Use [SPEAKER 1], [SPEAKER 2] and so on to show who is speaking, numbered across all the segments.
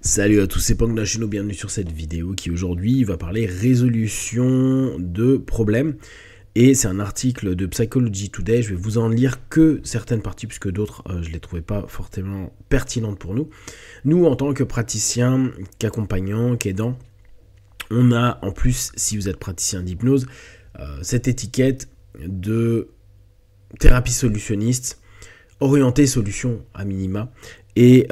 [SPEAKER 1] Salut à tous, c'est Pang Nashino, bienvenue sur cette vidéo qui aujourd'hui va parler résolution de problèmes. Et c'est un article de Psychology Today, je vais vous en lire que certaines parties puisque d'autres je ne les trouvais pas fortement pertinentes pour nous. Nous en tant que praticiens, qu'accompagnants, qu'aidants, on a en plus, si vous êtes praticien d'hypnose, cette étiquette de thérapie solutionniste, orientée solution à minima. Et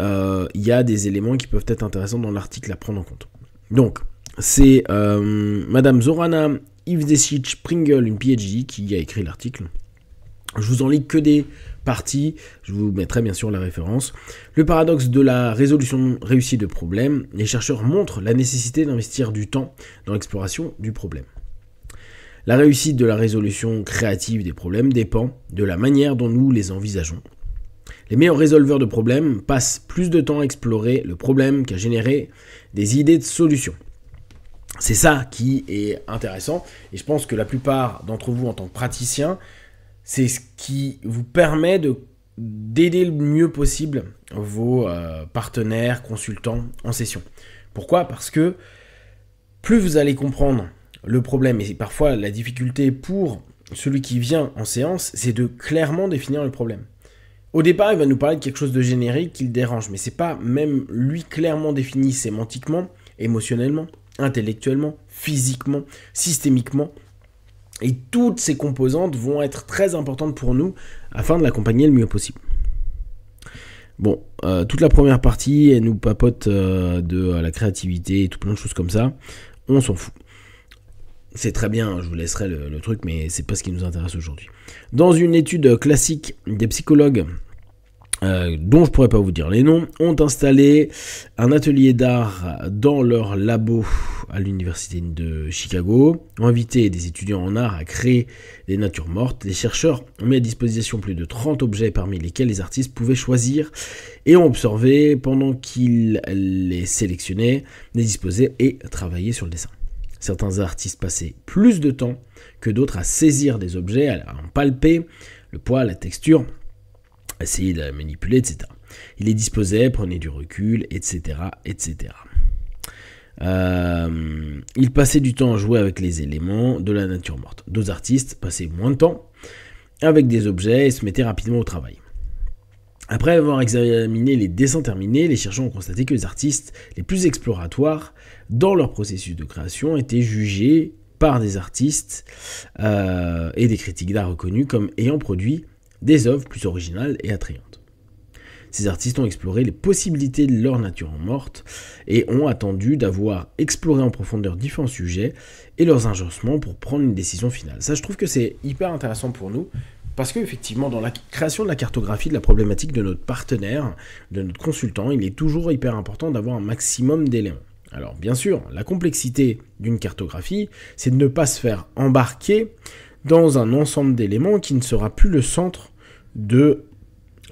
[SPEAKER 1] il y a des éléments qui peuvent être intéressants dans l'article à prendre en compte. Donc, c'est Madame Zorana Ivdesic-Pringle, une PhD, qui a écrit l'article. Je vous en lis que des parties, je vous mettrai bien sûr la référence. Le paradoxe de la résolution réussie de problèmes, les chercheurs montrent la nécessité d'investir du temps dans l'exploration du problème. La réussite de la résolution créative des problèmes dépend de la manière dont nous les envisageons. Les meilleurs résolveurs de problèmes passent plus de temps à explorer le problème qu'à générer des idées de solutions. C'est ça qui est intéressant, et je pense que la plupart d'entre vous en tant que praticiens, c'est ce qui vous permet d'aider le mieux possible vos partenaires, consultants en session. Pourquoi ? Parce que plus vous allez comprendre le problème, et parfois la difficulté pour celui qui vient en séance, c'est de clairement définir le problème. Au départ, il va nous parler de quelque chose de générique qui le dérange, mais c'est pas même lui clairement défini sémantiquement, émotionnellement, intellectuellement, physiquement, systémiquement. Et toutes ces composantes vont être très importantes pour nous afin de l'accompagner le mieux possible. Bon, toute la première partie, elle nous papote de la créativité et tout plein de choses comme ça. On s'en fout. C'est très bien, je vous laisserai le truc, mais c'est pas ce qui nous intéresse aujourd'hui. Dans une étude classique, des psychologues, dont je pourrais pas vous dire les noms, ont installé un atelier d'art dans leur labo à l'université de Chicago, ont invité des étudiants en art à créer des natures mortes. Les chercheurs ont mis à disposition plus de 30 objets parmi lesquels les artistes pouvaient choisir et ont observé pendant qu'ils les sélectionnaient, les disposaient et travaillaient sur le dessin. Certains artistes passaient plus de temps que d'autres à saisir des objets, à en palper, le poids, la texture, à essayer de la manipuler, etc. Ils les disposaient, prenaient du recul, etc. etc. Ils passaient du temps à jouer avec les éléments de la nature morte. D'autres artistes passaient moins de temps avec des objets et se mettaient rapidement au travail. Après avoir examiné les dessins terminés, les chercheurs ont constaté que les artistes les plus exploratoires dans leur processus de création étaient jugés par des artistes et des critiques d'art reconnus comme ayant produit des œuvres plus originales et attrayantes. Ces artistes ont exploré les possibilités de leur nature morte et ont attendu d'avoir exploré en profondeur différents sujets et leurs agencements pour prendre une décision finale. Ça, je trouve que c'est hyper intéressant pour nous. Parce qu'effectivement, dans la création de la cartographie de la problématique de notre partenaire, de notre consultant, il est toujours hyper important d'avoir un maximum d'éléments. Alors bien sûr, la complexité d'une cartographie, c'est de ne pas se faire embarquer dans un ensemble d'éléments qui ne sera plus le centre de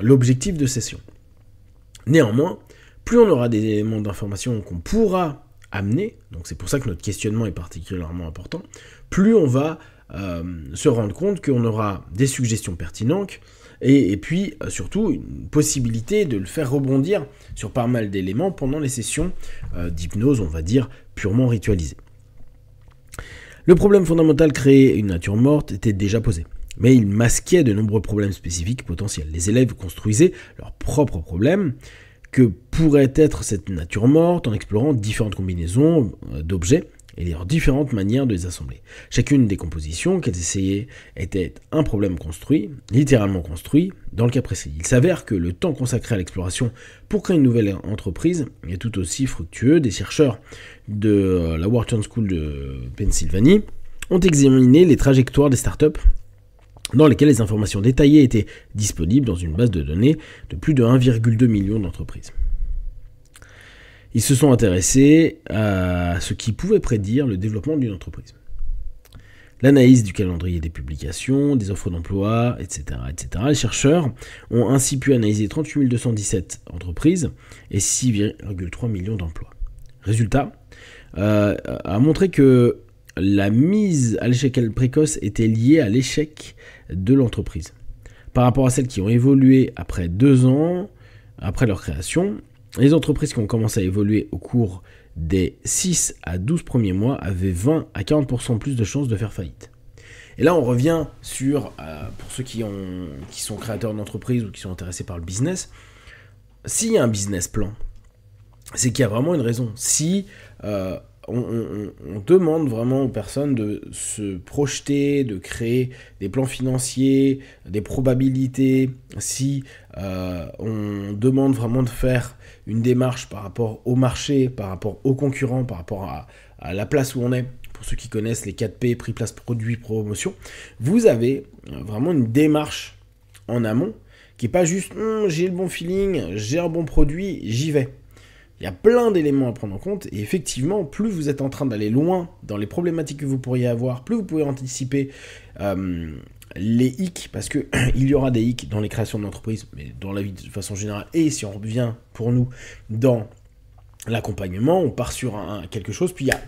[SPEAKER 1] l'objectif de session. Néanmoins, plus on aura des éléments d'information qu'on pourra amener, donc c'est pour ça que notre questionnement est particulièrement important, plus on va se rendre compte qu'on aura des suggestions pertinentes et puis surtout une possibilité de le faire rebondir sur pas mal d'éléments pendant les sessions d'hypnose, on va dire, purement ritualisées. Le problème fondamental créer une nature morte était déjà posé, mais il masquait de nombreux problèmes spécifiques potentiels. Les élèves construisaient leurs propres problèmes que pourrait être cette nature morte en explorant différentes combinaisons d'objets et leurs différentes manières de les assembler. Chacune des compositions qu'elles essayaient était un problème construit, littéralement construit, dans le cas précis. Il s'avère que le temps consacré à l'exploration pour créer une nouvelle entreprise est tout aussi fructueux. Des chercheurs de la Wharton School de Pennsylvanie ont examiné les trajectoires des startups dans lesquelles les informations détaillées étaient disponibles dans une base de données de plus de 1,2 million d'entreprises. Ils se sont intéressés à ce qui pouvait prédire le développement d'une entreprise. L'analyse du calendrier des publications, des offres d'emploi, etc., etc. Les chercheurs ont ainsi pu analyser 38 217 entreprises et 6,3 millions d'emplois. Résultat, a montré que la mise à l'échec précoce était liée à l'échec de l'entreprise. Par rapport à celles qui ont évolué après 2 ans, après leur création, Les entreprises qui ont commencé à évoluer au cours des 6 à 12 premiers mois avaient 20 à 40% plus de chances de faire faillite. Et là, on revient sur, pour ceux qui sont créateurs d'entreprise ou qui sont intéressés par le business, s'il y a un business plan, c'est qu'il y a vraiment une raison. Si on demande vraiment aux personnes de se projeter, de créer des plans financiers, des probabilités, si on demande vraiment de faire une démarche par rapport au marché, par rapport aux concurrents, par rapport à la place où on est, pour ceux qui connaissent les 4P, prix, place, produit, promotion, vous avez vraiment une démarche en amont qui n'est pas juste j'ai le bon feeling, j'ai un bon produit, j'y vais. Il y a plein d'éléments à prendre en compte et effectivement, plus vous êtes en train d'aller loin dans les problématiques que vous pourriez avoir, plus vous pouvez anticiper les hicks, parce qu'il y aura des hicks dans les créations d'entreprises, mais dans la vie de façon générale, et si on revient pour nous dans l'accompagnement, on part sur quelque chose, puis il y a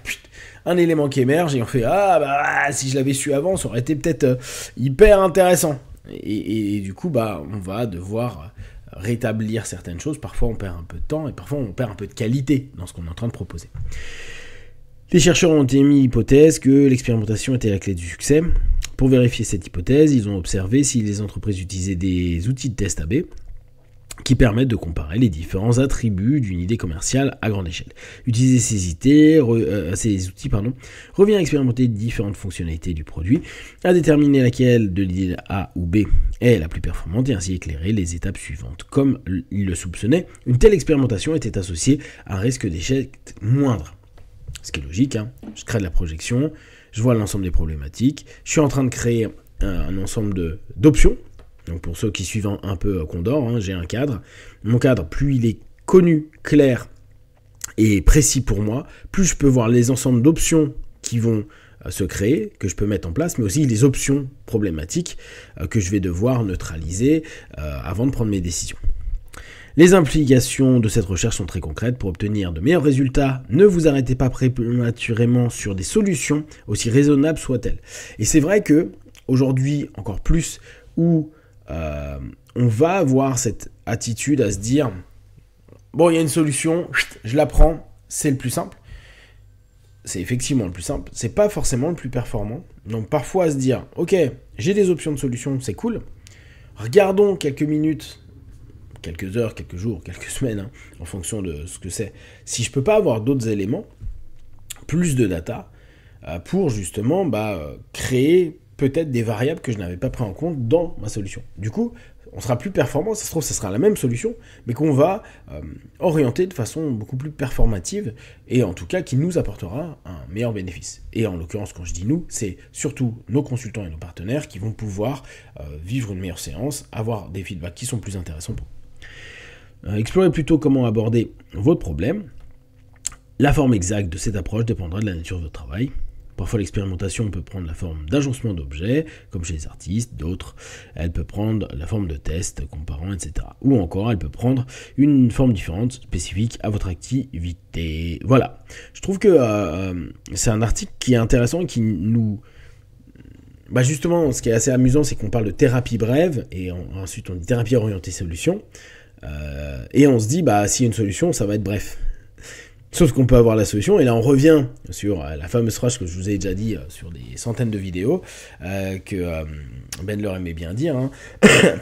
[SPEAKER 1] un élément qui émerge et on fait si je l'avais su avant, ça aurait été peut-être hyper intéressant. Et du coup, on va devoir rétablir certaines choses. Parfois, on perd un peu de temps et parfois, on perd un peu de qualité dans ce qu'on est en train de proposer. Les chercheurs ont émis l'hypothèse que l'expérimentation était la clé du succès. Pour vérifier cette hypothèse, ils ont observé si les entreprises utilisaient des outils de test AB qui permettent de comparer les différents attributs d'une idée commerciale à grande échelle. Utiliser ces outils revient à expérimenter différentes fonctionnalités du produit, à déterminer laquelle de l'idée A ou B est la plus performante et ainsi éclairer les étapes suivantes. Comme il le soupçonnait, une telle expérimentation était associée à un risque d'échec moindre. Ce qui est logique, je crée de la projection, je vois l'ensemble des problématiques, je suis en train de créer un ensemble d'options. Donc pour ceux qui suivent un peu Condor, j'ai un cadre. Mon cadre, plus il est connu, clair et précis pour moi, plus je peux voir les ensembles d'options qui vont se créer, que je peux mettre en place, mais aussi les options problématiques que je vais devoir neutraliser avant de prendre mes décisions. Les implications de cette recherche sont très concrètes. Pour obtenir de meilleurs résultats, ne vous arrêtez pas prématurément sur des solutions, aussi raisonnables soient-elles. Et c'est vrai que aujourd'hui, encore plus, où on va avoir cette attitude à se dire bon, il y a une solution, je la prends, c'est le plus simple. C'est effectivement le plus simple, c'est pas forcément le plus performant. Donc parfois à se dire ok, j'ai des options de solutions, c'est cool. Regardons quelques minutes, quelques heures, quelques jours, quelques semaines, en fonction de ce que c'est. Si je peux pas avoir d'autres éléments, plus de data, pour justement créer peut-être des variables que je n'avais pas pris en compte dans ma solution. Du coup, on sera plus performant, ça se trouve, ça sera la même solution, mais qu'on va orienter de façon beaucoup plus performative, et en tout cas qui nous apportera un meilleur bénéfice. Et en l'occurrence, quand je dis nous, c'est surtout nos consultants et nos partenaires qui vont pouvoir vivre une meilleure séance, avoir des feedbacks qui sont plus intéressants pour vous. Explorez plutôt comment aborder votre problème. La forme exacte de cette approche dépendra de la nature de votre travail. Parfois, l'expérimentation peut prendre la forme d'agencement d'objets, comme chez les artistes, d'autres, elle peut prendre la forme de tests, comparant, etc. Ou encore, elle peut prendre une forme différente, spécifique à votre activité. Voilà. Je trouve que c'est un article qui est intéressant et qui nous... justement, ce qui est assez amusant, c'est qu'on parle de thérapie brève, et ensuite on dit thérapie orientée solution, et on se dit, s'il y a une solution, ça va être bref. Sauf qu'on peut avoir la solution, et là on revient sur la fameuse phrase que je vous ai déjà dit sur des centaines de vidéos, que Bandler aimait bien dire,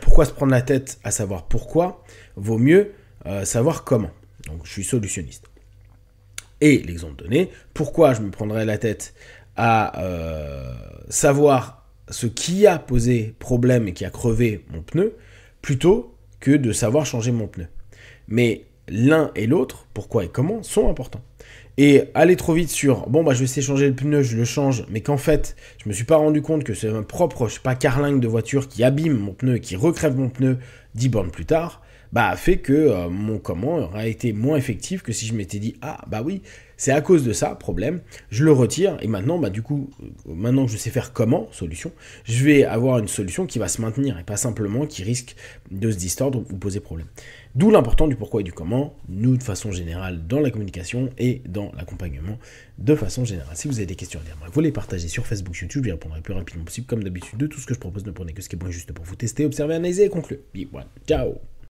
[SPEAKER 1] pourquoi se prendre la tête à savoir pourquoi, vaut mieux savoir comment. Donc je suis solutionniste. Et l'exemple donné, pourquoi je me prendrais la tête à savoir ce qui a posé problème et qui a crevé mon pneu, plutôt que de savoir changer mon pneu. Mais l'un et l'autre, pourquoi et comment, sont importants. Et aller trop vite sur, je vais essayer de changer le pneu, je le change, mais qu'en fait, je me suis pas rendu compte que c'est un propre, carlingue de voiture qui abîme mon pneu et qui recrève mon pneu 10 bornes plus tard, fait que mon comment aurait été moins effectif que si je m'étais dit, oui, c'est à cause de ça, problème, je le retire, et maintenant, maintenant que je sais faire comment, solution, je vais avoir une solution qui va se maintenir, et pas simplement qui risque de se distordre ou poser problème. D'où l'important du pourquoi et du comment, nous, de façon générale, dans la communication et dans l'accompagnement, de façon générale. Si vous avez des questions à dire, vous les partagez sur Facebook, YouTube, j'y répondrai le plus rapidement possible, comme d'habitude, de tout ce que je propose, ne prenez que ce qui est bon et juste pour vous tester, observer, analyser et conclure. Ciao.